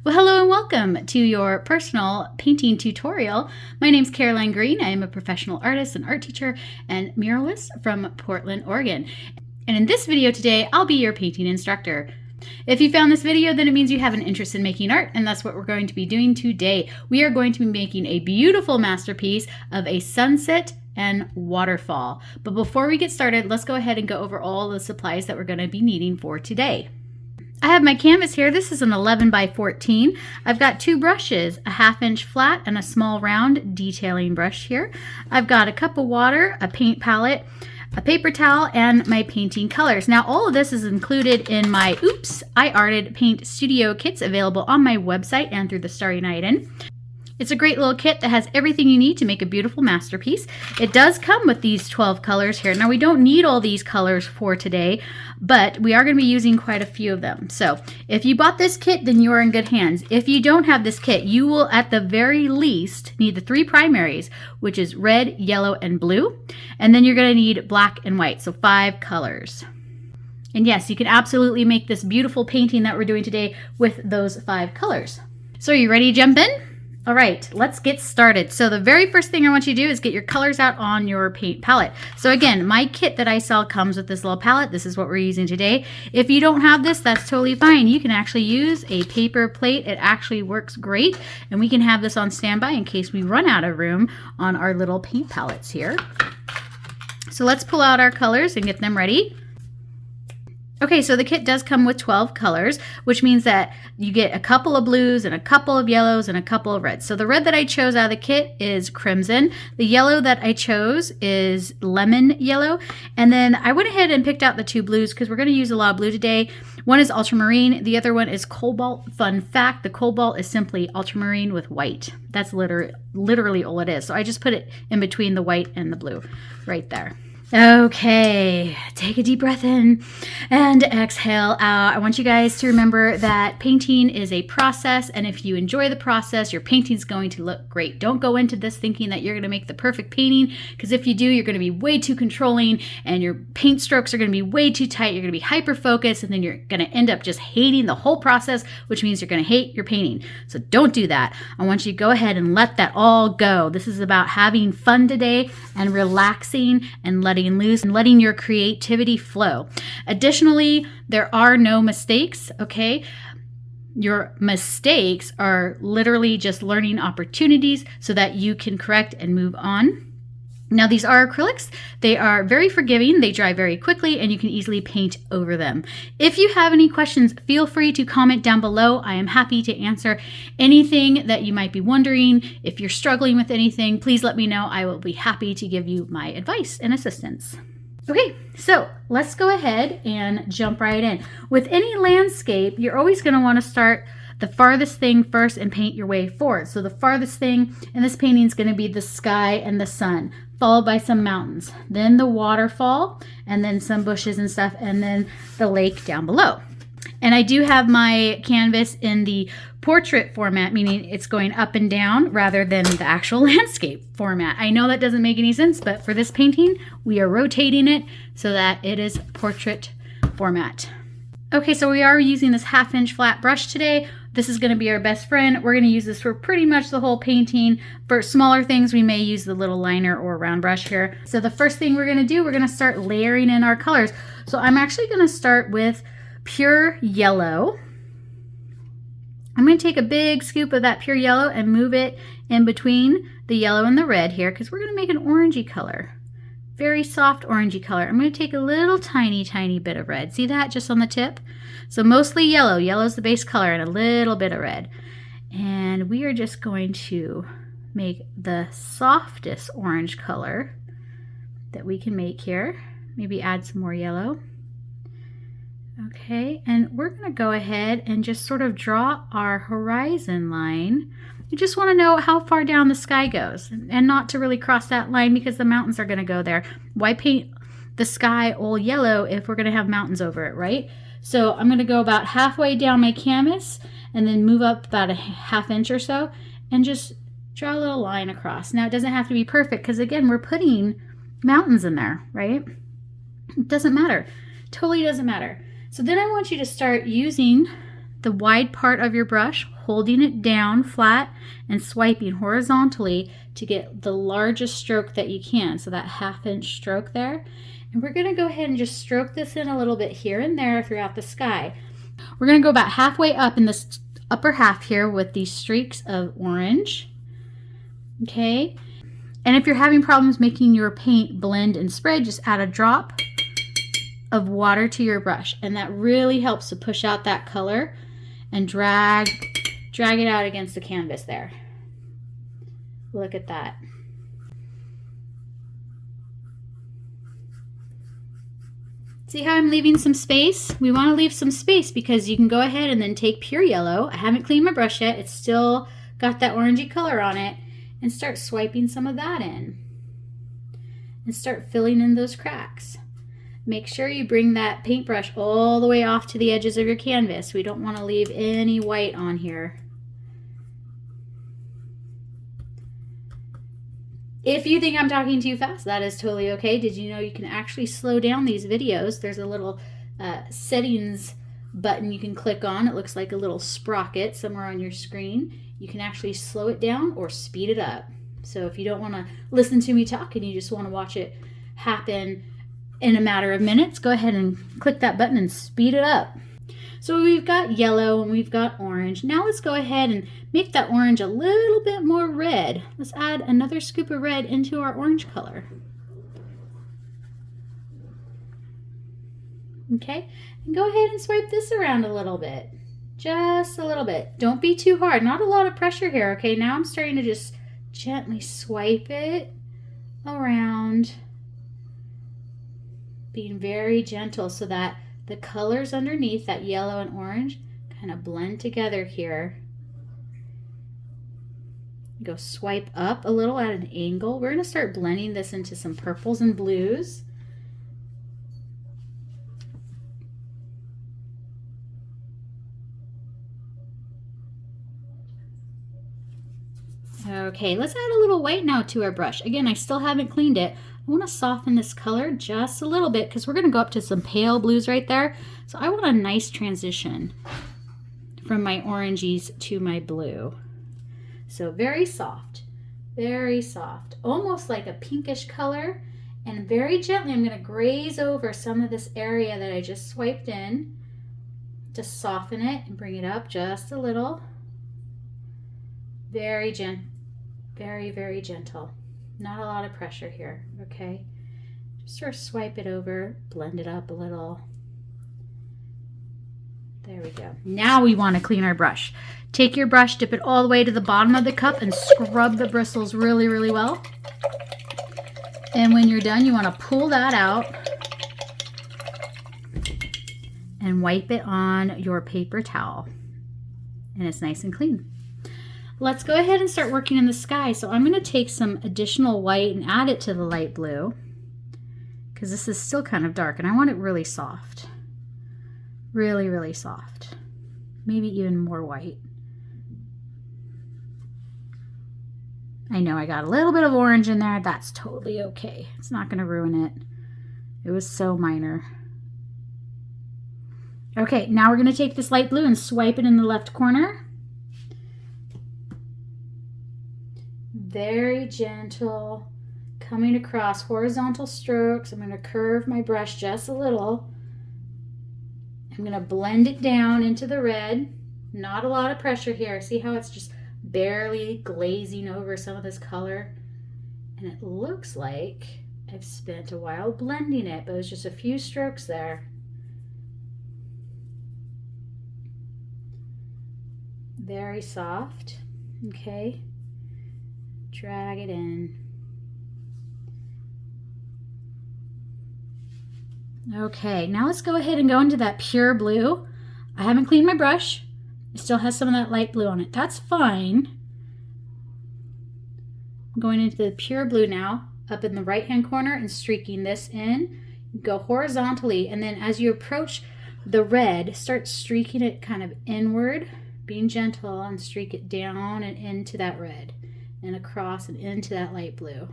Well, hello and welcome to your personal painting tutorial. My name's Caroline Green. I am a professional artist and art teacher and muralist from Portland, Oregon. And in this video today, I'll be your painting instructor. If you found this video, then it means you have an interest in making art, and that's what we're going to be doing today. We are going to be making a beautiful masterpiece of a sunset and waterfall. But before we get started, let's go ahead and go over all the supplies that we're going to be needing for today. I have my canvas here. This is an 11 by 14. I've got two brushes, a 1/2 inch flat and a small round detailing brush here. I've got a cup of water, a paint palette, a paper towel, and my painting colors. Now all of this is included in my Oops, I Arted Paint Studio kits available on my website and through the Starry Night In. It's a great little kit that has everything you need to make a beautiful masterpiece. It does come with these 12 colors here. Now we don't need all these colors for today, but we are going to be using quite a few of them. So if you bought this kit, then you are in good hands. If you don't have this kit, you will at the very least need the 3 primaries, which is red, yellow, and blue. And then you're going to need black and white, so 5 colors. And yes, you can absolutely make this beautiful painting that we're doing today with those 5 colors. So are you ready to jump in? All right, let's get started. So the very first thing I want you to do is get your colors out on your paint palette. So again, my kit that I sell comes with this little palette. This is what we're using today. If you don't have this, that's totally fine. You can actually use a paper plate. It actually works great. And we can have this on standby in case we run out of room on our little paint palettes here. So let's pull out our colors and get them ready. Okay, so the kit does come with 12 colors, which means that you get a couple of blues and a couple of yellows and a couple of reds. So the red that I chose out of the kit is crimson. The yellow that I chose is lemon yellow. And then I went ahead and picked out the 2 blues because we're going to use a lot of blue today. One is ultramarine. The other one is cobalt. Fun fact, the cobalt is simply ultramarine with white. That's literally all it is. So I just put it in between the white and the blue right there. Okay, take a deep breath in and exhale out. I want you guys to remember that painting is a process, and if you enjoy the process, your painting's going to look great. Don't go into this thinking that you're going to make the perfect painting, because if you do, you're going to be way too controlling, and your paint strokes are going to be way too tight. You're going to be hyper-focused, and then you're going to end up just hating the whole process, which means you're going to hate your painting. So don't do that. I want you to go ahead and let that all go. This is about having fun today and relaxing and letting loose and letting your creativity flow. Additionally, there are no mistakes, okay? Your mistakes are literally just learning opportunities so that you can correct and move on. Now, these are acrylics. They are very forgiving. They dry very quickly, and you can easily paint over them. If you have any questions, feel free to comment down below. I am happy to answer anything that you might be wondering. If you're struggling with anything, please let me know. I will be happy to give you my advice and assistance. Okay, so let's go ahead and jump right in. With any landscape, you're always going to want to start the farthest thing first and paint your way forward. So the farthest thing in this painting is going to be the sky and the sun, followed by some mountains, then the waterfall, and then some bushes and stuff, and then the lake down below. And I do have my canvas in the portrait format, meaning it's going up and down rather than the actual landscape format. I know that doesn't make any sense, but for this painting, we are rotating it so that it is portrait format. Okay, so we are using this 1/2 inch flat brush today. This is going to be our best friend. We're going to use this for pretty much the whole painting. For smaller things, we may use the little liner or round brush here. So the first thing we're going to do, we're going to start layering in our colors. So I'm actually going to start with pure yellow. I'm going to take a big scoop of that pure yellow and move it in between the yellow and the red here, because we're going to make an orangey color. Very soft orangey color. I'm going to take a little tiny bit of red. See that just on the tip? So mostly yellow. Yellow is the base color and a little bit of red. And we are just going to make the softest orange color that we can make here. Maybe add some more yellow. Okay, and we're going to go ahead and just sort of draw our horizon line. You just want to know how far down the sky goes and not to really cross that line because the mountains are going to go there. Why paint the sky all yellow if we're going to have mountains over it, right? So I'm going to go about halfway down my canvas and then move up about a 1/2 inch or so and just draw a little line across. Now it doesn't have to be perfect because again, we're putting mountains in there, right? It doesn't matter. Totally doesn't matter. So then I want you to start using the wide part of your brush, holding it down flat and swiping horizontally to get the largest stroke that you can, so that 1/2 inch stroke there. And we're going to go ahead and just stroke this in a little bit here and there throughout the sky. We're going to go about halfway up in this upper half here with these streaks of orange. Okay, and if you're having problems making your paint blend and spread, just add a drop of water to your brush, and that really helps to push out that color and drag it out against the canvas there. Look at that. See how I'm leaving some space? We want to leave some space because you can go ahead and then take pure yellow. I haven't cleaned my brush yet. It's still got that orangey color on it, and start swiping some of that in and start filling in those cracks. Make sure you bring that paintbrush all the way off to the edges of your canvas. We don't want to leave any white on here. If you think I'm talking too fast, that is totally okay. Did you know you can actually slow down these videos? There's a little settings button you can click on. It looks like a little sprocket somewhere on your screen. You can actually slow it down or speed it up. So if you don't want to listen to me talk and you just want to watch it happen in a matter of minutes, go ahead and click that button and speed it up. So we've got yellow and we've got orange. Now let's go ahead and make that orange a little bit more red. Let's add another scoop of red into our orange color. Okay, and go ahead and swipe this around a little bit. Just a little bit. Don't be too hard. Not a lot of pressure here, okay? Now I'm starting to just gently swipe it around, being very gentle so that the colors underneath, that yellow and orange, kind of blend together here. Go swipe up a little at an angle. We're going to start blending this into some purples and blues. Okay, let's add a little white now to our brush. Again, I still haven't cleaned it. I want to soften this color just a little bit because we're going to go up to some pale blues right there. So I want a nice transition from my oranges to my blue. So very soft, almost like a pinkish color. And very gently, I'm going to graze over some of this area that I just swiped in to soften it and bring it up just a little. Very gentle, very gentle. Not a lot of pressure here, okay? Just sort of swipe it over, blend it up a little. There we go. Now we want to clean our brush. Take your brush, dip it all the way to the bottom of the cup, and scrub the bristles really, really well. And when you're done, you want to pull that out and wipe it on your paper towel. And it's nice and clean. Let's go ahead and start working in the sky. So I'm going to take some additional white and add it to the light blue because this is still kind of dark and I want it really soft. Really, really soft. Maybe even more white. I know I got a little bit of orange in there. That's totally okay. It's not going to ruin it. It was so minor. Okay, now we're going to take this light blue and swipe it in the left corner. Very gentle, coming across horizontal strokes. I'm going to curve my brush just a little. I'm going to blend it down into the red. Not a lot of pressure here. See how it's just barely glazing over some of this color? And it looks like I've spent a while blending it, but it was just a few strokes there. Very soft. Okay. Drag it in. Okay, now let's go ahead and go into that pure blue. I haven't cleaned my brush. It still has some of that light blue on it. That's fine. I'm going into the pure blue now, up in the right-hand corner and streaking this in. Go horizontally, and then as you approach the red, start streaking it kind of inward, being gentle, and streak it down and into that red, and across and into that light blue.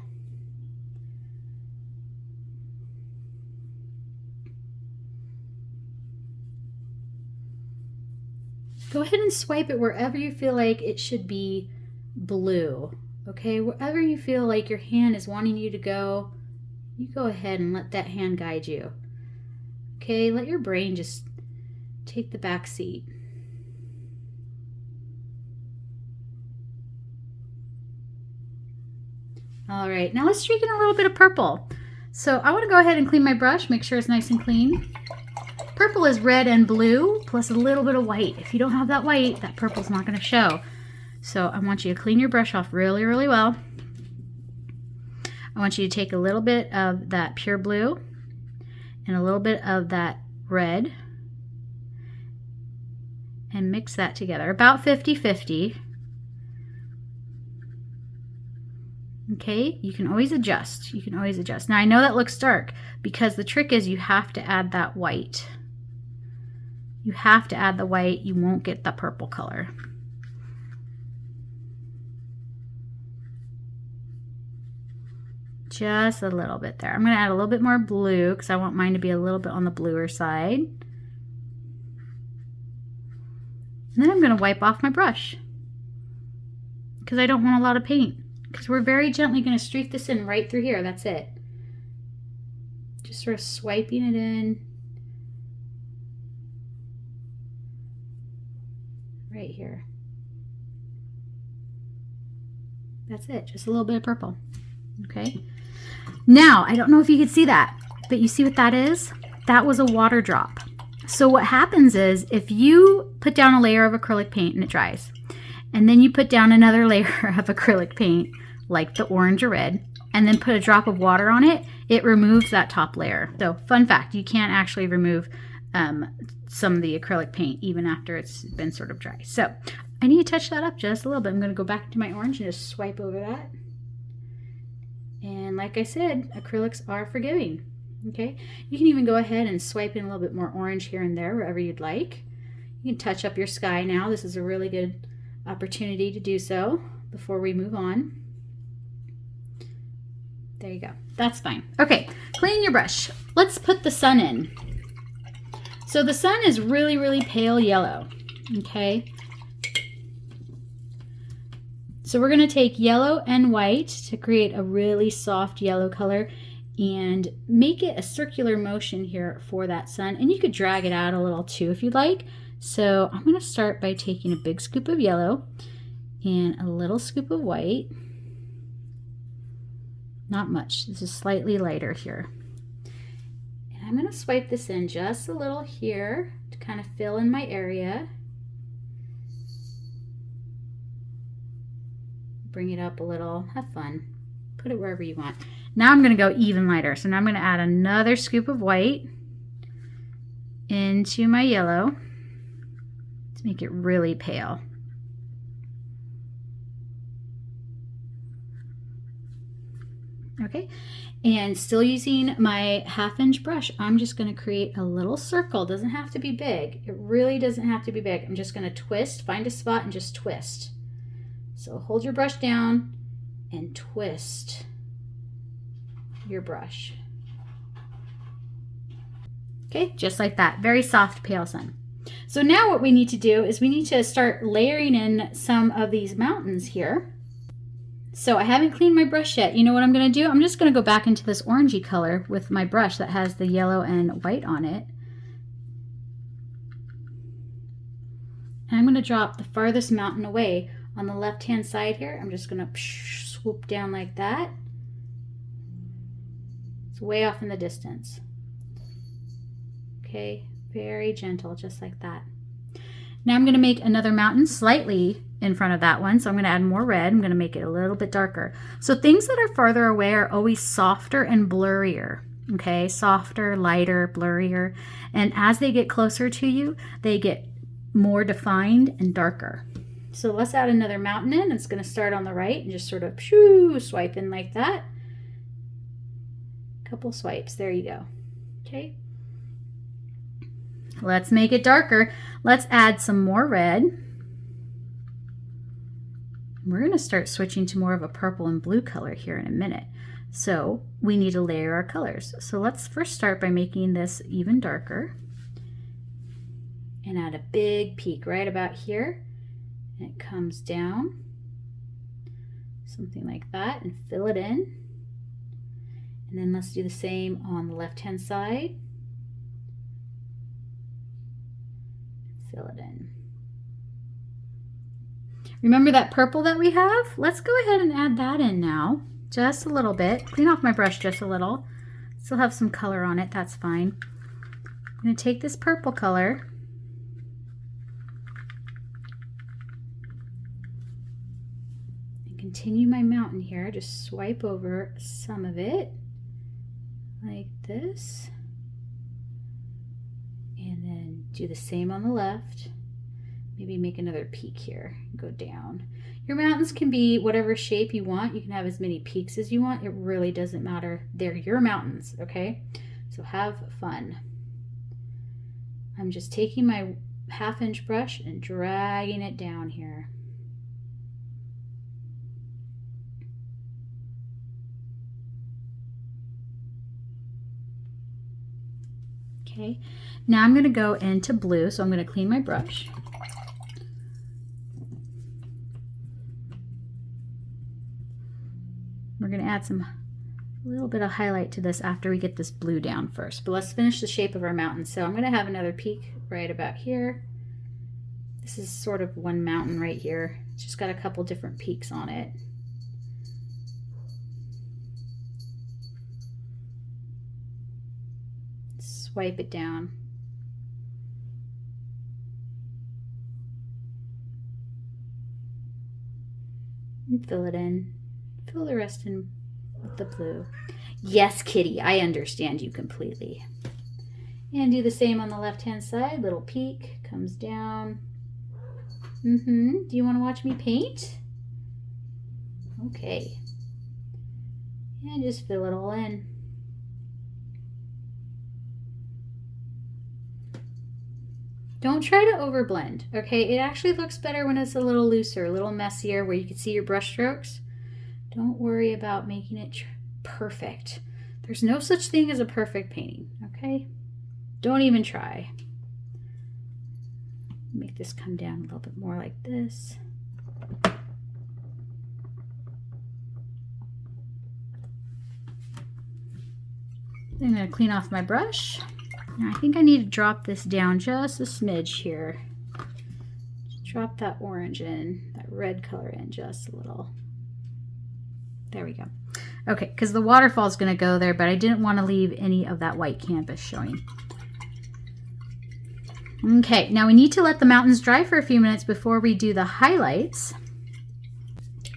Go ahead and swipe it wherever you feel like it should be blue. Okay, wherever you feel like your hand is wanting you to go, you go ahead and let that hand guide you. Okay, let your brain just take the back seat. All right, now let's streak in a little bit of purple. So I want to go ahead and clean my brush, make sure it's nice and clean. Purple is red and blue plus a little bit of white. If you don't have that white, that purple's not going to show. So I want you to clean your brush off really, really well. I want you to take a little bit of that pure blue and a little bit of that red and mix that together, about 50-50. Okay, you can always adjust. You can always adjust. Now I know that looks dark because the trick is you have to add that white. You have to add the white. You won't get the purple color. Just a little bit there. I'm going to add a little bit more blue because I want mine to be a little bit on the bluer side. And then I'm going to wipe off my brush because I don't want a lot of paint. Because we're very gently going to streak this in right through here. That's it. Just sort of swiping it in. Right here. That's it. Just a little bit of purple. Okay. Now, I don't know if you could see that, but you see what that is? That was a water drop. So what happens is if you put down a layer of acrylic paint and it dries, and then you put down another layer of acrylic paint, like the orange or red, and then put a drop of water on it, it removes that top layer. So fun fact, you can't actually remove some of the acrylic paint even after it's been sort of dry. So I need to touch that up just a little bit. I'm going to go back to my orange and just swipe over that. And like I said, acrylics are forgiving. Okay, you can even go ahead and swipe in a little bit more orange here and there wherever you'd like. You can touch up your sky now. This is a really good opportunity to do so before we move on. There you go. That's fine. Okay, clean your brush. Let's put the sun in. So the sun is really, really pale yellow. Okay. So we're going to take yellow and white to create a really soft yellow color and make it a circular motion here for that sun. And you could drag it out a little too if you'd like. So I'm going to start by taking a big scoop of yellow and a little scoop of white. Not much. This is slightly lighter here. And I'm going to swipe this in just a little here to kind of fill in my area. Bring it up a little. Have fun. Put it wherever you want. Now I'm going to go even lighter. So now I'm going to add another scoop of white into my yellow to make it really pale. Okay, and still using my 1/2 inch brush, I'm just going to create a little circle. It doesn't have to be big. It really doesn't have to be big. I'm just going to twist, find a spot and just twist. So hold your brush down and twist your brush. Okay, just like that. Very soft, pale sun. So now what we need to do is we need to start layering in some of these mountains here. So I haven't cleaned my brush yet. You know what I'm going to do? I'm just going to go back into this orangey color with my brush that has the yellow and white on it. And I'm going to drop the farthest mountain away on the left-hand side here. I'm just going to swoop down like that. It's way off in the distance. Okay, very gentle, just like that. Now I'm going to make another mountain slightly in front of that one. So I'm going to add more red. I'm going to make it a little bit darker. So things that are farther away are always softer and blurrier. Okay, softer, lighter, blurrier. And as they get closer to you, they get more defined and darker. So let's add another mountain in. It's going to start on the right and just sort of swipe in like that. Couple swipes. There you go. Okay. Let's make it darker. Let's add some more red. We're going to start switching to more of a purple and blue color here in a minute. So we need to layer our colors. So let's first start by making this even darker. and add a big peak right about here. And it comes down, something like that, and fill it in. And then let's do the same on the left-hand side. Fill it in. Remember that purple that we have? Let's go ahead and add that in now. Just a little bit. Clean off my brush just a little. Still have some color on it, that's fine. I'm going to take this purple color and continue my mountain here. Just swipe over some of it like this. And then do the same on the left. Maybe make another peak here, go down. Your mountains can be whatever shape you want. You can have as many peaks as you want. It really doesn't matter. They're your mountains, okay? So have fun. I'm just taking my 1/2 inch brush and dragging it down here. Okay, now I'm gonna go into blue, so I'm gonna clean my brush. We're going to add a little bit of highlight to this after we get this blue down first. But let's finish the shape of our mountain. So I'm going to have another peak right about here. This is sort of one mountain right here. It's just got a couple different peaks on it. Swipe it down. And fill it in. Fill the rest in with the blue. Yes, kitty, I understand you completely. And do the same on the left-hand side. Little peak, comes down. Do you want to watch me paint? Okay. And just fill it all in. Don't try to overblend, okay? It actually looks better when it's a little looser, a little messier, where you can see your brush strokes. Don't worry about making it perfect. There's no such thing as a perfect painting, okay? Don't even try. Make this come down a little bit more like this. I'm going to clean off my brush. Now I think I need to drop this down just a smidge here. Just drop that orange in, that red color in just a little. There we go. Okay, because the waterfall is going to go there, but I didn't want to leave any of that white canvas showing. Okay, now we need to let the mountains dry for a few minutes before we do the highlights.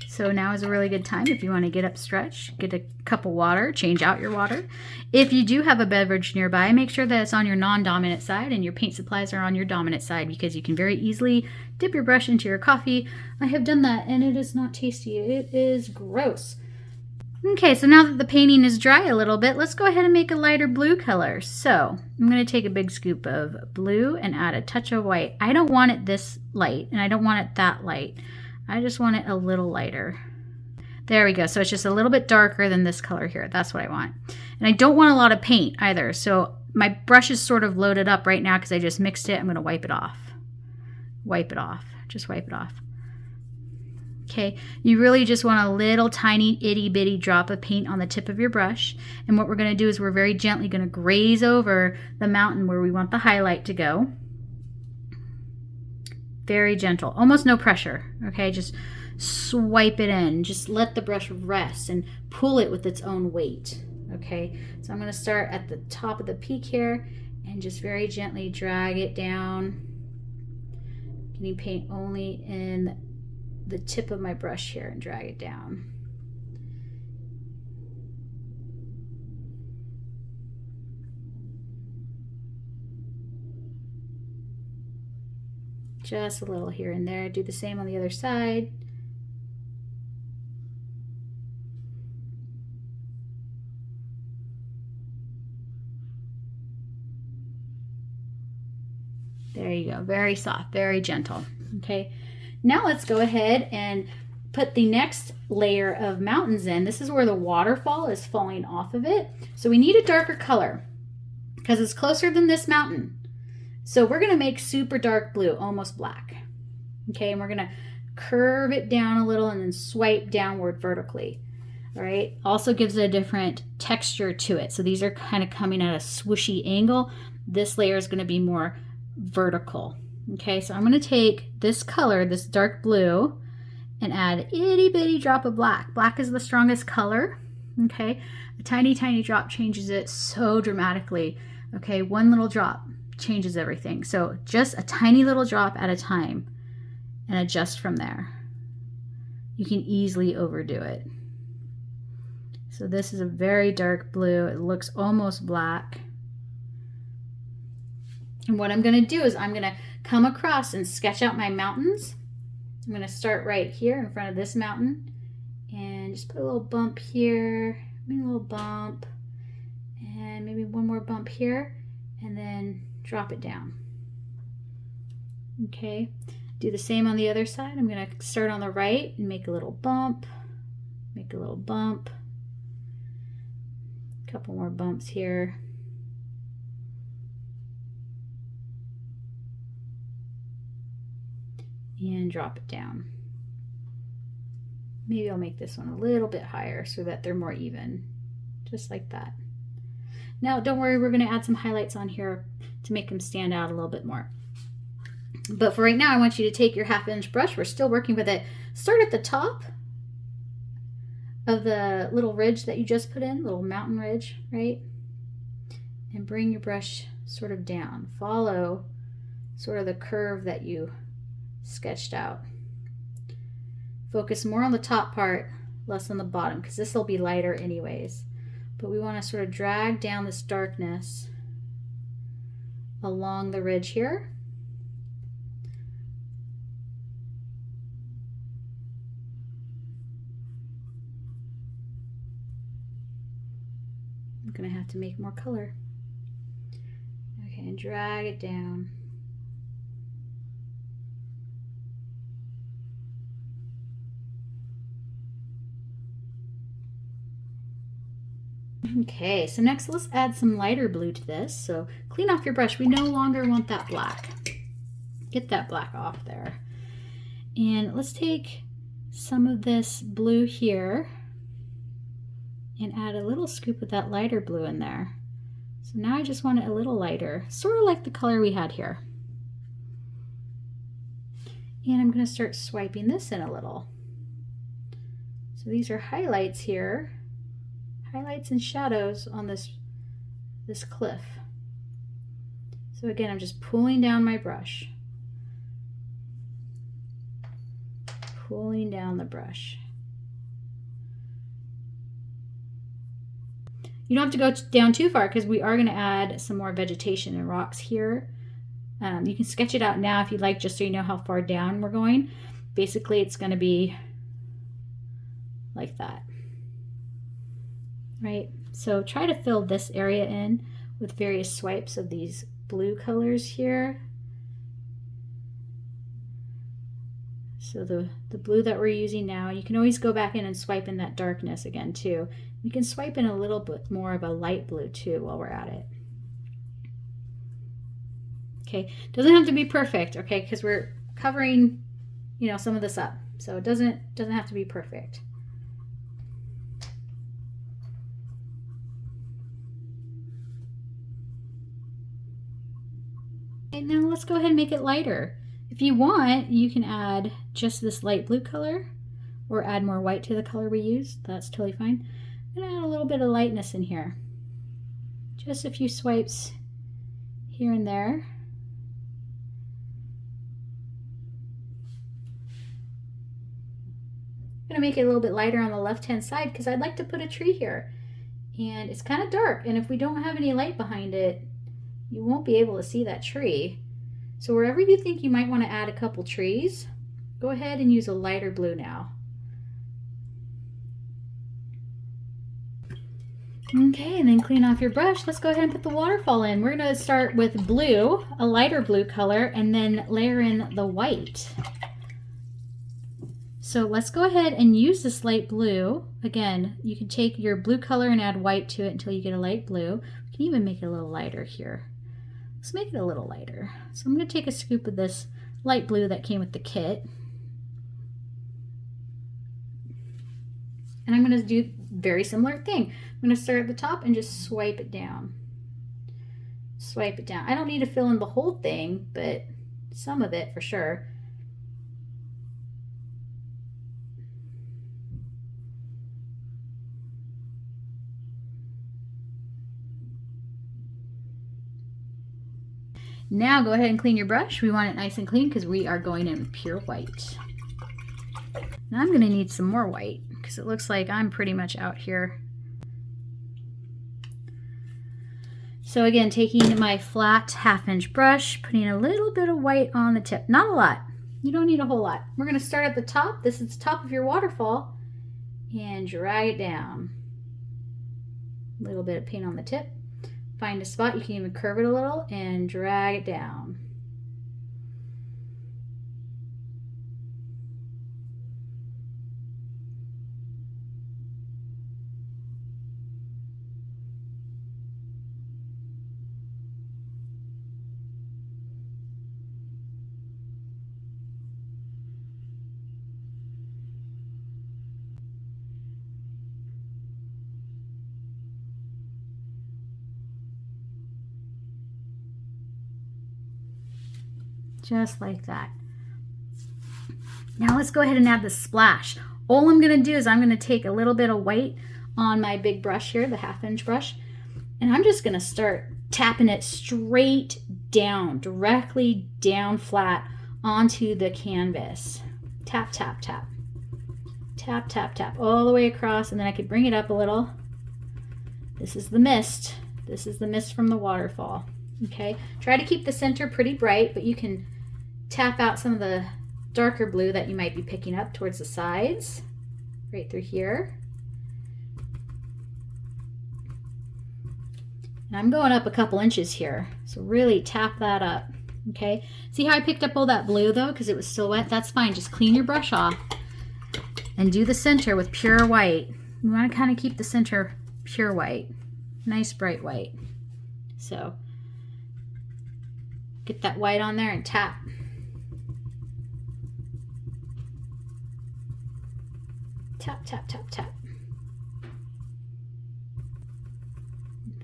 So now is a really good time if you want to get up, stretch, get a cup of water, change out your water. If you do have a beverage nearby, make sure that it's on your non-dominant side and your paint supplies are on your dominant side, because you can very easily dip your brush into your coffee. I have done that and it is not tasty. It is gross. Okay, so now that the painting is dry a little bit, let's go ahead and make a lighter blue color. So I'm going to take a big scoop of blue and add a touch of white. I don't want it this light and I don't want it that light. I just want it a little lighter. There we go. So it's just a little bit darker than this color here. That's what I want. And I don't want a lot of paint either. So my brush is sort of loaded up right now because I just mixed it. I'm going to wipe it off. Wipe it off. Just wipe it off. Okay, you really just want a little tiny itty bitty drop of paint on the tip of your brush. And what we're going to do is we're very gently going to graze over the mountain where we want the highlight to go. Very gentle, almost no pressure. Okay, just swipe it in. Just let the brush rest and pull it with its own weight. Okay, so I'm going to start at the top of the peak here and just very gently drag it down. Getting paint only in the tip of my brush here and drag it down. Just a little here and there. Do the same on the other side. There you go. Very soft, very gentle. Okay. Now let's go ahead and put the next layer of mountains in. This is where the waterfall is falling off of it. So we need a darker color because it's closer than this mountain. So we're gonna make super dark blue, almost black. Okay, and we're gonna curve it down a little and then swipe downward vertically. All right, also gives it a different texture to it. So these are kind of coming at a swooshy angle. This layer is gonna be more vertical. Okay, so I'm gonna take this color, this dark blue, and add an itty bitty drop of black. Black is the strongest color. Okay, a tiny, tiny drop changes it so dramatically. Okay, one little drop changes everything. So just a tiny little drop at a time and adjust from there. You can easily overdo it. So this is a very dark blue. It looks almost black. And what I'm gonna do is I'm gonna come across and sketch out my mountains. I'm gonna start right here in front of this mountain and just put a little bump here, maybe a little bump, and maybe one more bump here, and then drop it down. Okay, do the same on the other side. I'm gonna start on the right and make a little bump, make a little bump, a couple more bumps here. And drop it down. Maybe I'll make this one a little bit higher so that they're more even, just like that. Now, don't worry, we're gonna add some highlights on here to make them stand out a little bit more. But for right now, I want you to take your 1/2 inch brush. We're still working with it. Start at the top of the little ridge that you just put in, little mountain ridge, right? And bring your brush sort of down. Follow sort of the curve that you sketched out. Focus more on the top part, less on the bottom, because this will be lighter anyways. But we want to sort of drag down this darkness along the ridge here. I'm going to have to make more color. Okay, and drag it down. Okay, so next let's add some lighter blue to this. So clean off your brush. We no longer want that black. Get that black off there. And let's take some of this blue here and add a little scoop of that lighter blue in there. So now I just want it a little lighter, sort of like the color we had here. And I'm going to start swiping this in a little. So these are highlights here. Highlights and shadows on this cliff. So again, I'm just pulling down my brush. Pulling down the brush. You don't have to go down too far because we are going to add some more vegetation and rocks here. You can sketch it out now if you'd like, just so you know how far down we're going. Basically, it's going to be like that. Right, so try to fill this area in with various swipes of these blue colors here. So the blue that we're using now, you can always go back in and swipe in that darkness again too. You can swipe in a little bit more of a light blue too while we're at it. Okay, doesn't have to be perfect, okay, because we're covering, you know, some of this up. So it doesn't have to be perfect. And now let's go ahead and make it lighter. If you want, you can add just this light blue color or add more white to the color we used. That's totally fine. I'm gonna add a little bit of lightness in here. Just a few swipes here and there. I'm gonna make it a little bit lighter on the left-hand side because I'd like to put a tree here. And it's kind of dark, and if we don't have any light behind it, you won't be able to see that tree. So wherever you think you might want to add a couple trees, go ahead and use a lighter blue now. Okay, and then clean off your brush. Let's go ahead and put the waterfall in. We're going to start with blue, a lighter blue color, and then layer in the white. So let's go ahead and use this light blue. Again, you can take your blue color and add white to it until you get a light blue. You can even make it a little lighter here. Let's make it a little lighter. So I'm going to take a scoop of this light blue that came with the kit. And I'm going to do a very similar thing. I'm going to start at the top and just swipe it down. Swipe it down. I don't need to fill in the whole thing, but some of it for sure. Now go ahead and clean your brush. We want it nice and clean because we are going in with pure white. Now I'm going to need some more white because it looks like I'm pretty much out here. So again, taking my flat 1/2 inch brush, putting a little bit of white on the tip. Not a lot. You don't need a whole lot. We're going to start at the top. This is the top of your waterfall and drag it down. A little bit of paint on the tip. Find a spot, you can even curve it a little and drag it down. Just like that. Now let's go ahead and add the splash. All I'm going to do is I'm going to take a little bit of white on my big brush here, the 1/2 inch brush, and I'm just going to start tapping it straight down, directly down flat onto the canvas. Tap, tap, tap. Tap, tap, tap, all the way across, and then I could bring it up a little. This is the mist. This is the mist from the waterfall. Okay, try to keep the center pretty bright, but you can tap out some of the darker blue that you might be picking up towards the sides, right through here. And I'm going up a couple inches here, so really tap that up, okay? See how I picked up all that blue though, because it was still wet? That's fine, just clean your brush off and do the center with pure white. You want to kind of keep the center pure white, nice bright white. So get that white on there and tap. Tap, tap, tap, tap.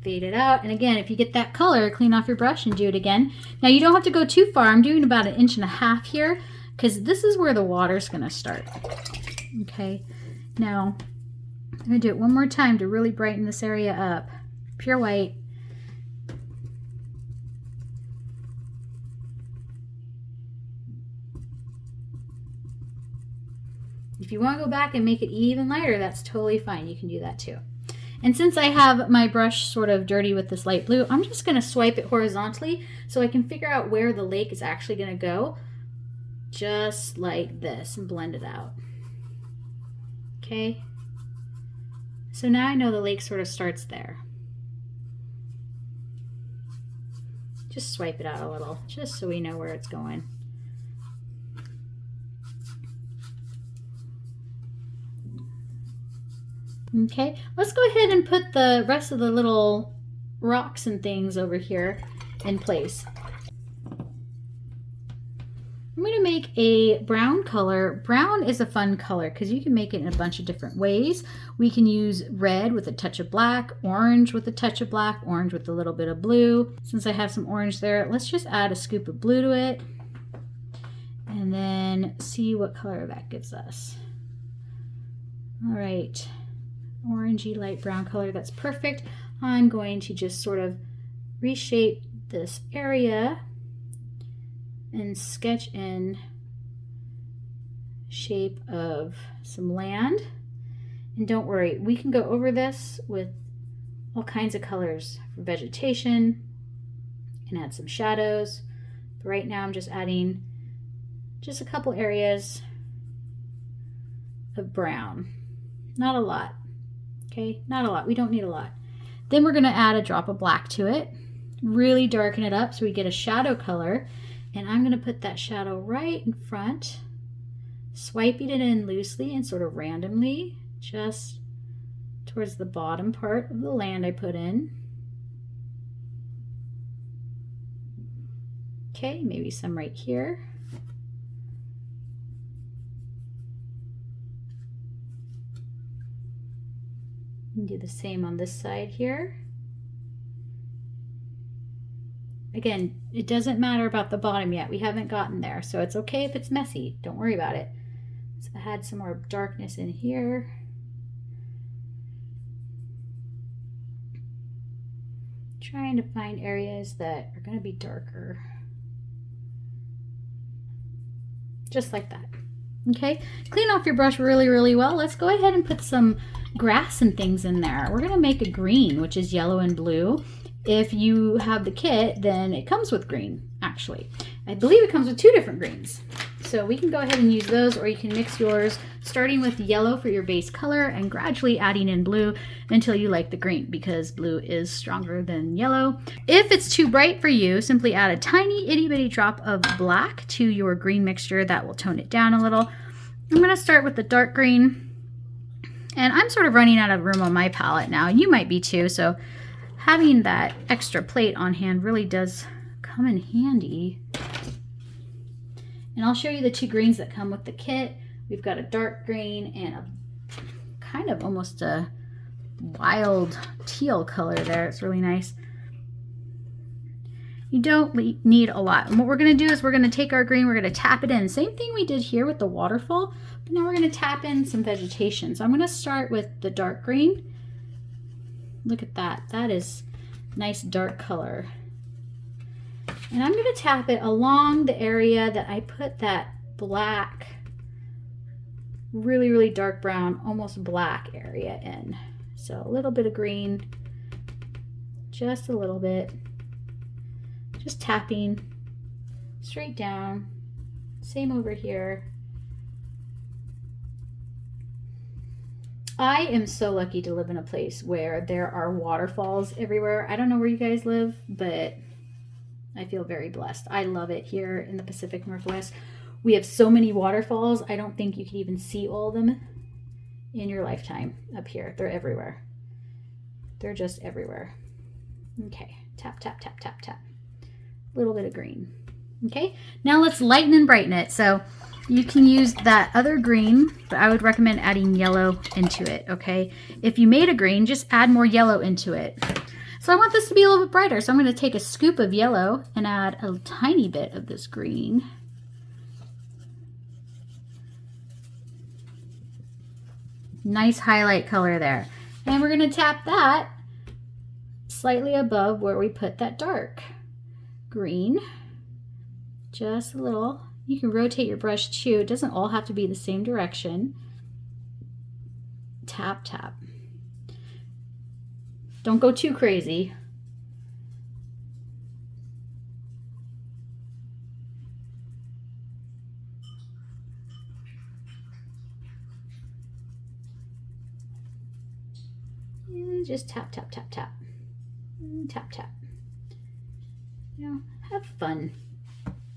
Fade it out. And again, if you get that color, clean off your brush and do it again. Now you don't have to go too far. I'm doing about 1.5 inches here because this is where the water's going to start. Okay. Now I'm going to do it one more time to really brighten this area up. Pure white. If you want to go back and make it even lighter, that's totally fine. You can do that too. And since I have my brush sort of dirty with this light blue, I'm just going to swipe it horizontally so I can figure out where the lake is actually going to go. Just like this, and blend it out. Okay. So now I know the lake sort of starts there. Just swipe it out a little, just so we know where it's going. Okay, let's go ahead and put the rest of the little rocks and things over here in place. I'm going to make a brown color. Brown is a fun color because you can make it in a bunch of different ways. We can use red with a touch of black, orange with a touch of black, orange with a little bit of blue. Since I have some orange there, let's just add a scoop of blue to it and then see what color that gives us. All right. Orangey light brown color, that's perfect. I'm going to just sort of reshape this area and sketch in shape of some land. And don't worry, we can go over this with all kinds of colors for vegetation and add some shadows. But right now I'm just adding just a couple areas of brown, not a lot. Okay, not a lot. We don't need a lot. Then we're going to add a drop of black to it. Really darken it up so we get a shadow color. And I'm going to put that shadow right in front, swiping it in loosely and sort of randomly, just towards the bottom part of the land I put in. Okay, maybe some right here. And do the same on this side here. Again, it doesn't matter about the bottom yet. We haven't gotten there, so it's okay if it's messy. Don't worry about it. So I had some more darkness in here. Trying to find areas that are going to be darker. Just like that. Okay, clean off your brush really, really well. Let's go ahead and put some grass and things in there. We're going to make a green, which is yellow and blue. If you have the kit, then it comes with green, actually. I believe it comes with 2 different greens. So we can go ahead and use those, or you can mix yours, starting with yellow for your base color and gradually adding in blue until you like the green, because blue is stronger than yellow. If it's too bright for you, simply add a tiny itty bitty drop of black to your green mixture. That will tone it down a little. I'm going to start with the dark green, and I'm sort of running out of room on my palette now. You might be too, so having that extra plate on hand really does come in handy. And I'll show you the 2 greens that come with the kit. We've got a dark green and a kind of almost a wild teal color there. It's really nice. You don't need a lot. And what we're going to do is we're going to take our green, we're going to tap it in. Same thing we did here with the waterfall, but now we're going to tap in some vegetation. So I'm going to start with the dark green. Look at that. That is nice dark color. And I'm going to tap it along the area that I put that black, really, really dark brown, almost black area in. So a little bit of green, just a little bit. Just tapping straight down. Same over here. I am so lucky to live in a place where there are waterfalls everywhere. I don't know where you guys live, but I feel very blessed. I love it here in the Pacific Northwest. We have so many waterfalls. I don't think you can even see all of them in your lifetime up here. They're everywhere. They're just everywhere. Okay, tap, tap, tap, tap, tap. A little bit of green. Okay, now let's lighten and brighten it. So you can use that other green, but I would recommend adding yellow into it, okay? If you made a green, just add more yellow into it. So I want this to be a little bit brighter, so I'm going to take a scoop of yellow and add a tiny bit of this green. Nice highlight color there. And we're going to tap that slightly above where we put that dark green. Just a little. You can rotate your brush too. It doesn't all have to be the same direction. Tap, tap. Don't go too crazy. And just tap, tap, tap, tap. And tap, tap. You know, have fun.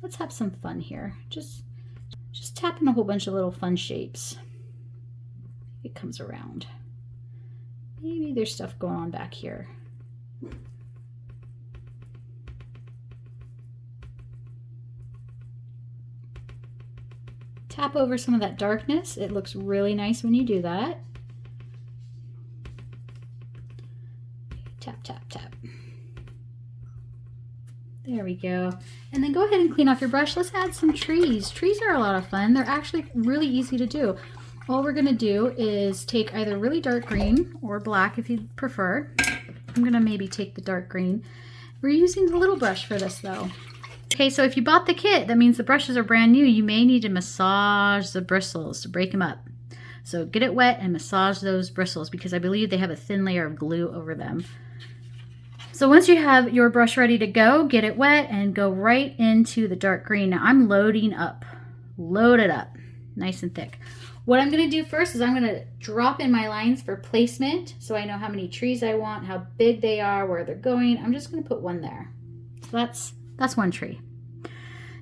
Let's have some fun here. Just tap in a whole bunch of little fun shapes. It comes around. Maybe there's stuff going on back here. Tap over some of that darkness. It looks really nice when you do that. Tap, tap, tap. There we go. And then go ahead and clean off your brush. Let's add some trees. Trees are a lot of fun. They're actually really easy to do. All we're going to do is take either really dark green or black if you prefer. I'm going to maybe take the dark green. We're using the little brush for this though. Okay, so if you bought the kit, that means the brushes are brand new. You may need to massage the bristles to break them up. So get it wet and massage those bristles because I believe they have a thin layer of glue over them. So once you have your brush ready to go, get it wet and go right into the dark green. Now I'm loading up. Load it up. Nice and thick. What I'm going to do first is I'm going to drop in my lines for placement so I know how many trees I want, how big they are, where they're going. I'm just going to put one there. So that's one tree.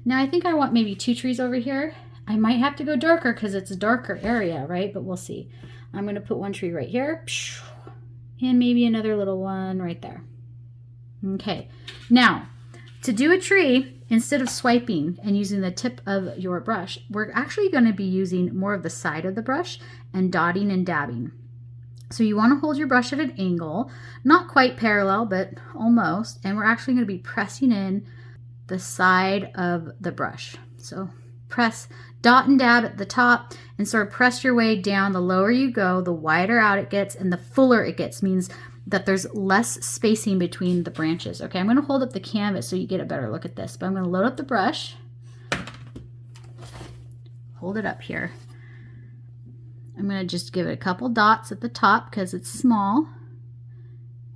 Now I think I want maybe 2 trees over here. I might have to go darker because it's a darker area, right? But we'll see. I'm going to put one tree right here and maybe another little one right there. Okay, now to do a tree, instead of swiping and using the tip of your brush, we're actually going to be using more of the side of the brush and dotting and dabbing. So you want to hold your brush at an angle, not quite parallel, but almost, and we're actually going to be pressing in the side of the brush. So press, dot and dab at the top, and sort of press your way down. The lower you go, the wider out it gets, and the fuller it gets, means that there's less spacing between the branches. Okay, I'm going to hold up the canvas so you get a better look at this, but I'm going to load up the brush, hold it up here. I'm going to just give it a couple dots at the top because it's small,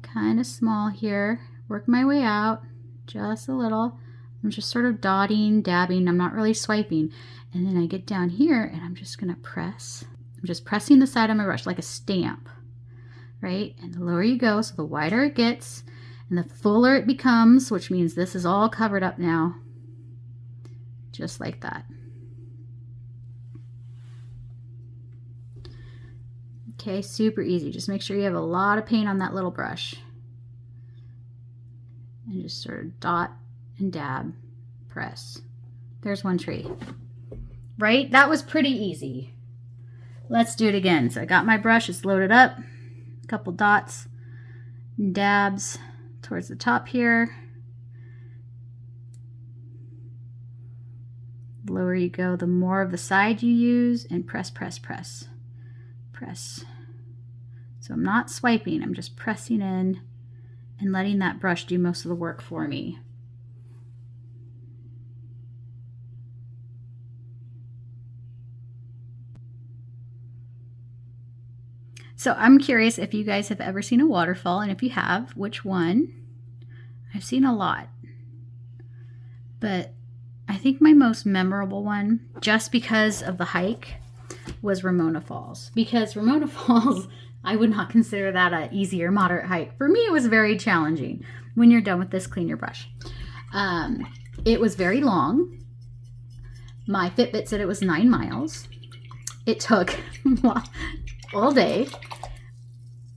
kind of small here. Work my way out just a little. I'm just sort of dotting, dabbing. I'm not really swiping. And then I get down here and I'm just going to press. I'm just pressing the side of my brush like a stamp, right? And the lower you go, so the wider it gets and the fuller it becomes, which means this is all covered up now, just like that. Okay, super easy. Just make sure you have a lot of paint on that little brush. And just sort of dot and dab, press. There's one tree. Right? That was pretty easy. Let's do it again. So I got my brush, it's loaded up. A couple dots and dabs towards the top here. The lower you go, the more of the side you use, and press, press, press. Press. So I'm not swiping, I'm just pressing in and letting that brush do most of the work for me. So I'm curious if you guys have ever seen a waterfall, and if you have, which one? I've seen a lot, but I think my most memorable one, just because of the hike, was Ramona Falls. Because Ramona Falls, I would not consider that an easy or moderate hike. For me, it was very challenging. When you're done with this, clean your brush. It was very long. My Fitbit said it was 9 miles. It took all day.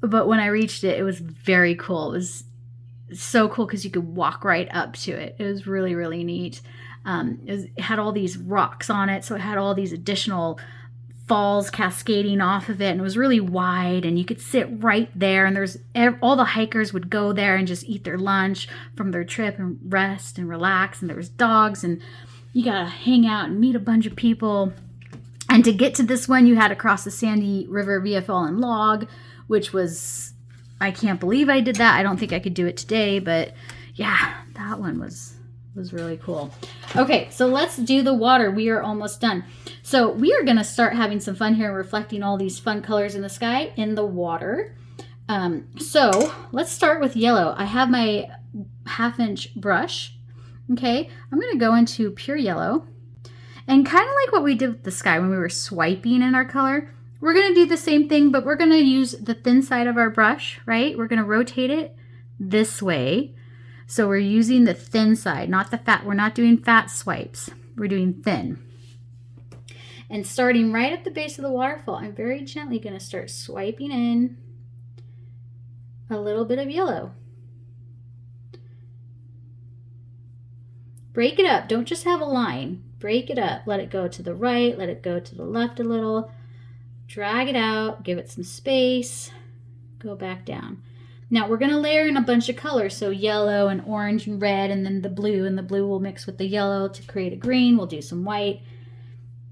But when I reached it, it was very cool. It was so cool because you could walk right up to it. It was really, really neat. It had all these rocks on it, so it had all these additional falls cascading off of it, and it was really wide, and you could sit right there, and there's all the hikers would go there and just eat their lunch from their trip and rest and relax, and there was dogs, and you gotta hang out and meet a bunch of people. And to get to this one, you had to cross the Sandy River via fallen log, which was, I can't believe I did that. I don't think I could do it today, but yeah, that one was really cool. Okay, so let's do the water. We are almost done. So we are going to start having some fun here, reflecting all these fun colors in the sky in the water. So let's start with yellow. I have my 1/2-inch brush. Okay, I'm going to go into pure yellow. And kind of like what we did with the sky when we were swiping in our color, we're going to do the same thing, but we're going to use the thin side of our brush, right? We're going to rotate it this way. So we're using the thin side, not the fat. We're not doing fat swipes. We're doing thin. And starting right at the base of the waterfall, I'm very gently going to start swiping in a little bit of yellow. Break it up. Don't just have a line. Break it up. Let it go to the right. Let it go to the left a little. Drag it out. Give it some space. Go back down. Now we're going to layer in a bunch of colors, so yellow and orange and red, and then the blue will mix with the yellow to create a green. We'll do some white.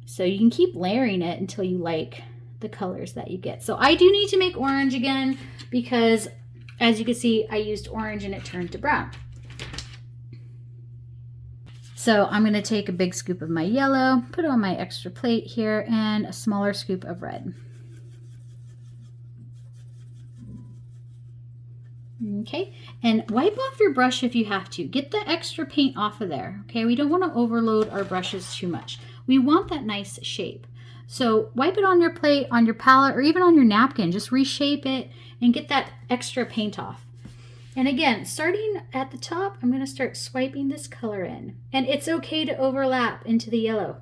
So you can keep layering it until you like the colors that you get. So I do need to make orange again because, as you can see, I used orange and it turned to brown. So I'm going to take a big scoop of my yellow, put it on my extra plate here, and a smaller scoop of red. Okay, and wipe off your brush if you have to. Get the extra paint off of there, okay? We don't want to overload our brushes too much. We want that nice shape. So wipe it on your plate, on your palette, or even on your napkin. Just reshape it and get that extra paint off. And again, starting at the top, I'm going to start swiping this color in. And it's okay to overlap into the yellow.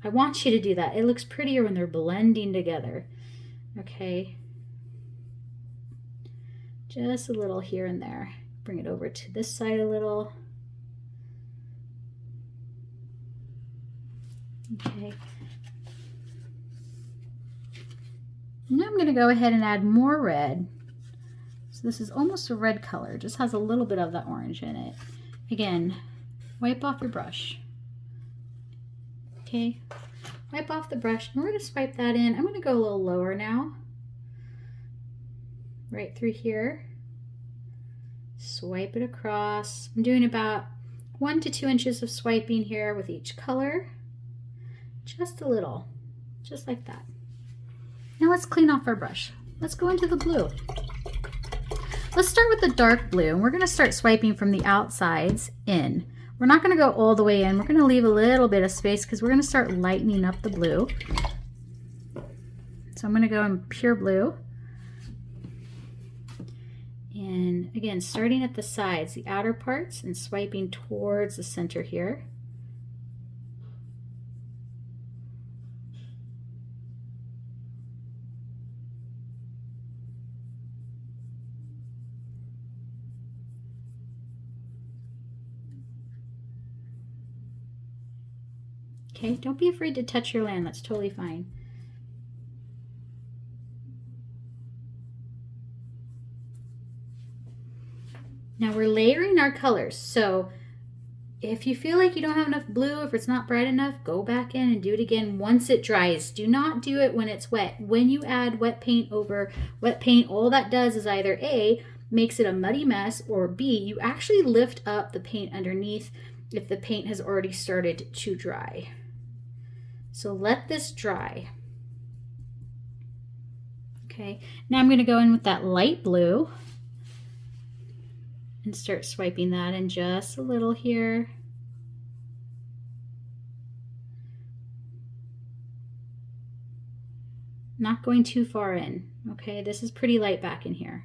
I want you to do that. It looks prettier when they're blending together. Okay. Just a little here and there. Bring it over to this side a little. Okay. Now I'm going to go ahead and add more red. So this is almost a red color, just has a little bit of that orange in it. Again, wipe off your brush. Okay, wipe off the brush, and we're going to swipe that in. I'm going to go a little lower now. Right through here. Swipe it across. I'm doing about 1 to 2 inches of swiping here with each color. Just a little, just like that. Now let's clean off our brush. Let's go into the blue. Let's start with the dark blue, and we're going to start swiping from the outsides in. We're not going to go all the way in. We're going to leave a little bit of space because we're going to start lightening up the blue. So I'm going to go in pure blue. And again, starting at the sides, the outer parts, and swiping towards the center here. Okay, don't be afraid to touch your land, that's totally fine. Now we're layering our colors, so if you feel like you don't have enough blue, if it's not bright enough, go back in and do it again once it dries. Do not do it when it's wet. When you add wet paint over wet paint, all that does is either A, makes it a muddy mess, or B, you actually lift up the paint underneath if the paint has already started to dry. So let this dry. Okay, now I'm going to go in with that light blue and start swiping that in just a little here. Not going too far in. Okay, this is pretty light back in here.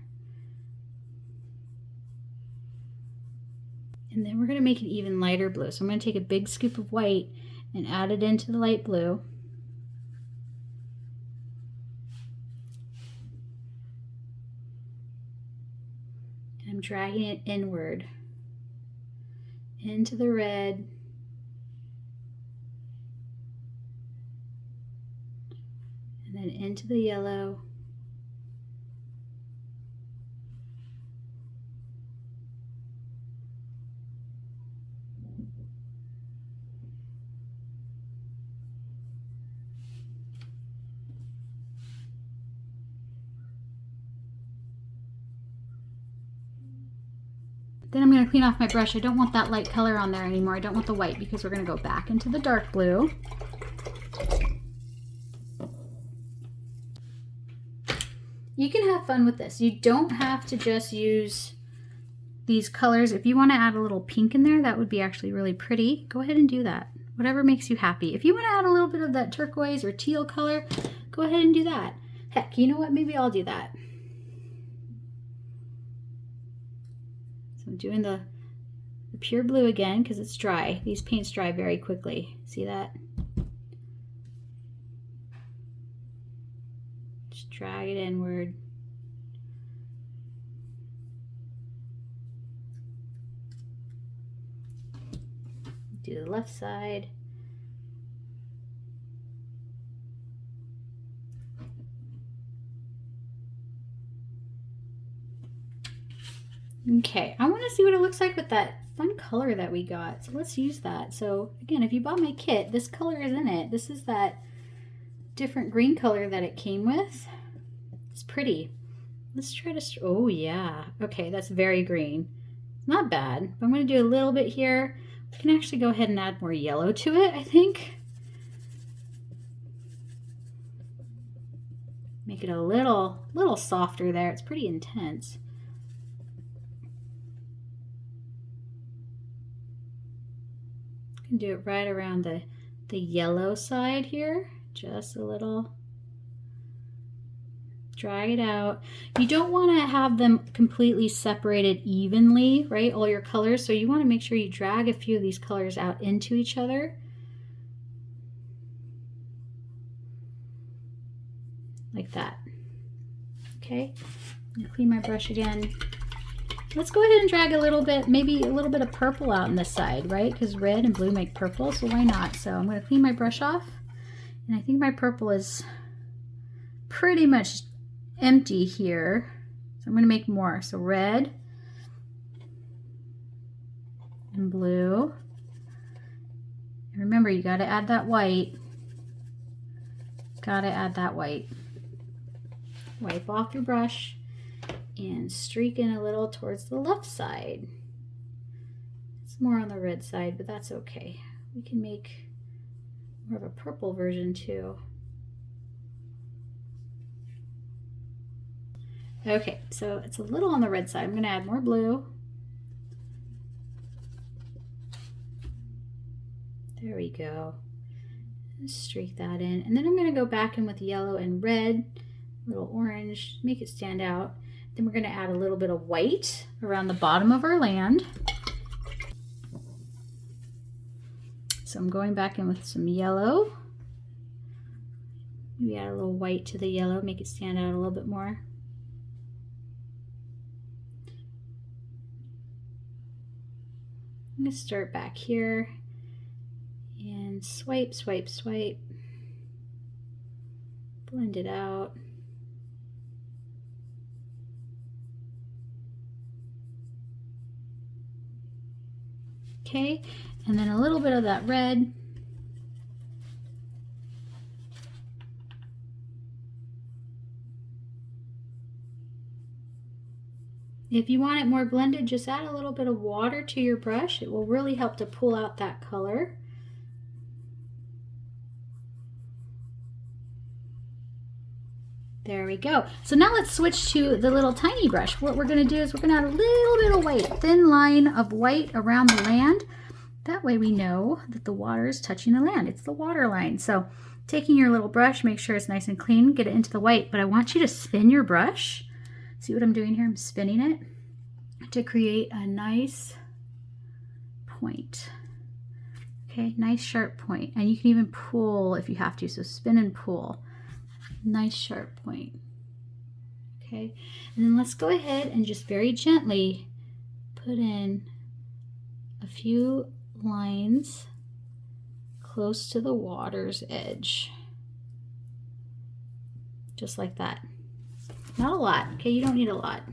And then we're going to make an even lighter blue. So I'm going to take a big scoop of white and add it into the light blue. And I'm dragging it inward into the red. And then into the yellow. Then I'm going to clean off my brush. I don't want that light color on there anymore. I don't want the white because we're going to go back into the dark blue. You can have fun with this. You don't have to just use these colors. If you want to add a little pink in there, that would be actually really pretty. Go ahead and do that. Whatever makes you happy. If you want to add a little bit of that turquoise or teal color, go ahead and do that. Heck, you know what? Maybe I'll do that. So I'm doing the pure blue again because it's dry. These paints dry very quickly. See that? Just drag it inward. Do the left side. Okay, I want to see what it looks like with that fun color that we got. So let's use that. So again, if you bought my kit, this color is in it. This is that different green color that it came with. It's pretty. Let's try to, oh yeah. Okay, that's very green. It's not bad, but I'm going to do a little bit here. We can actually go ahead and add more yellow to it, I think. Make it a little softer there. It's pretty intense. Do it right around the yellow side here, just a little. Drag it out. You don't want to have them completely separated evenly, right? All your colors. So you want to make sure you drag a few of these colors out into each other. Like that. Okay. I'm gonna clean my brush again. Let's go ahead and drag a little bit, maybe a little bit of purple out on this side, right? Because red and blue make purple, so why not? So I'm going to clean my brush off. And I think my purple is pretty much empty here. So I'm going to make more. So red and blue. And remember, you got to add that white. Got to add that white. Wipe off your brush and streak in a little towards the left side. It's more on the red side, but that's okay. We can make more of a purple version too. Okay, so it's a little on the red side. I'm going to add more blue. There we go. Streak that in. And then I'm going to go back in with yellow and red, a little orange, make it stand out. Then we're going to add a little bit of white around the bottom of our land. So I'm going back in with some yellow. Maybe add a little white to the yellow, make it stand out a little bit more. I'm going to start back here and swipe, swipe, swipe. Blend it out. Okay, and then a little bit of that red. If you want it more blended, just add a little bit of water to your brush. It will really help to pull out that color. There we go. So now let's switch to the little tiny brush. What we're going to do is we're going to add a little bit of white, thin line of white around the land. That way we know that the water is touching the land. It's the water line. So taking your little brush, make sure it's nice and clean, get it into the white. But I want you to spin your brush. See what I'm doing here? I'm spinning it to create a nice point. Okay, nice sharp point. And you can even pull if you have to. So spin and pull. Nice sharp point. Okay, and then let's go ahead and just very gently put in a few lines close to the water's edge. Just like that. Not a lot, okay? You don't need a lot.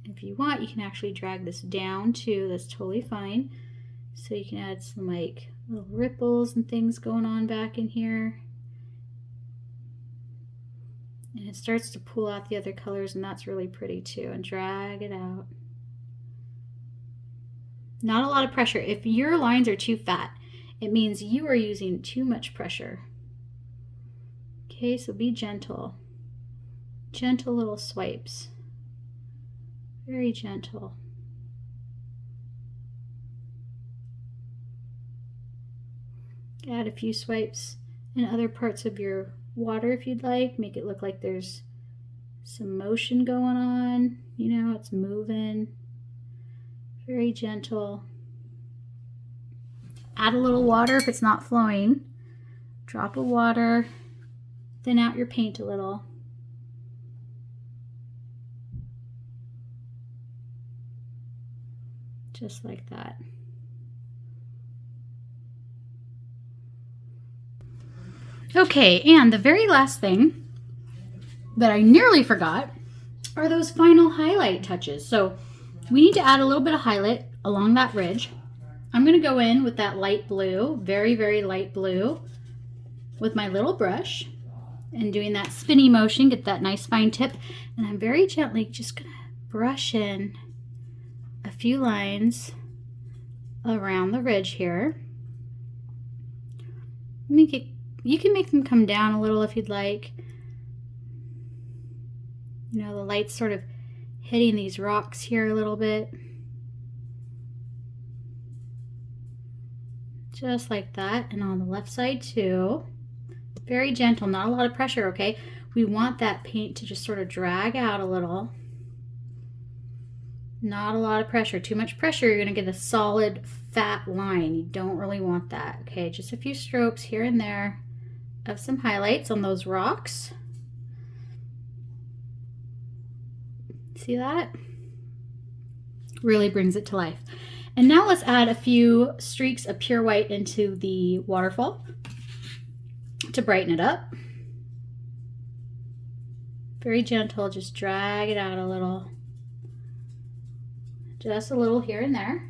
If you want, you can actually drag this down too. That's totally fine. So you can add some like little ripples and things going on back in here. And it starts to pull out the other colors, and that's really pretty too. And drag it out. Not a lot of pressure. If your lines are too fat, it means you are using too much pressure. Okay, so be gentle. Gentle little swipes. Very gentle. Add a few swipes in other parts of your water if you'd like. Make it look like there's some motion going on. You know, it's moving. Very gentle. Add a little water if it's not flowing. Drop of water. Thin out your paint a little. Just like that. Okay, and the very last thing that I nearly forgot are those final highlight touches. So we need to add a little bit of highlight along that ridge. I'm going to go in with that light blue, very, very light blue, with my little brush and doing that spinny motion, get that nice fine tip. And I'm very gently just going to brush in a few lines around the ridge here. You can make them come down a little if you'd like. You know, the light's sort of hitting these rocks here a little bit. Just like that. And on the left side too. Very gentle, not a lot of pressure, okay? We want that paint to just sort of drag out a little. Not a lot of pressure. Too much pressure, you're going to get a solid fat line. You don't really want that. Okay, just a few strokes here and there of some highlights on those rocks. See that? Really brings it to life. And now let's add a few streaks of pure white into the waterfall to brighten it up. Very gentle, just drag it out a little. Just a little here and there.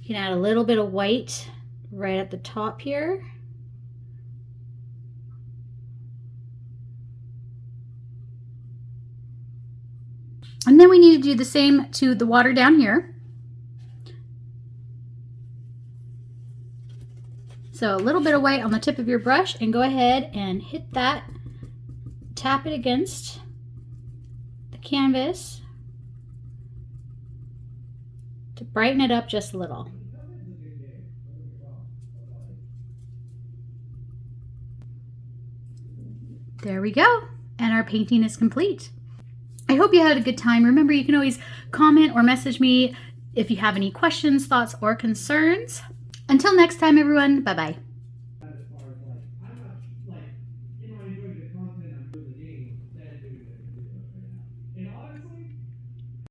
You can add a little bit of white right at the top here. And then we need to do the same to the water down here. So a little bit of white on the tip of your brush, and go ahead and hit that, tap it against the canvas to brighten it up just a little. There we go, and our painting is complete. I hope you had a good time. Remember, you can always comment or message me if you have any questions, thoughts, or concerns. Until next time, everyone, bye-bye.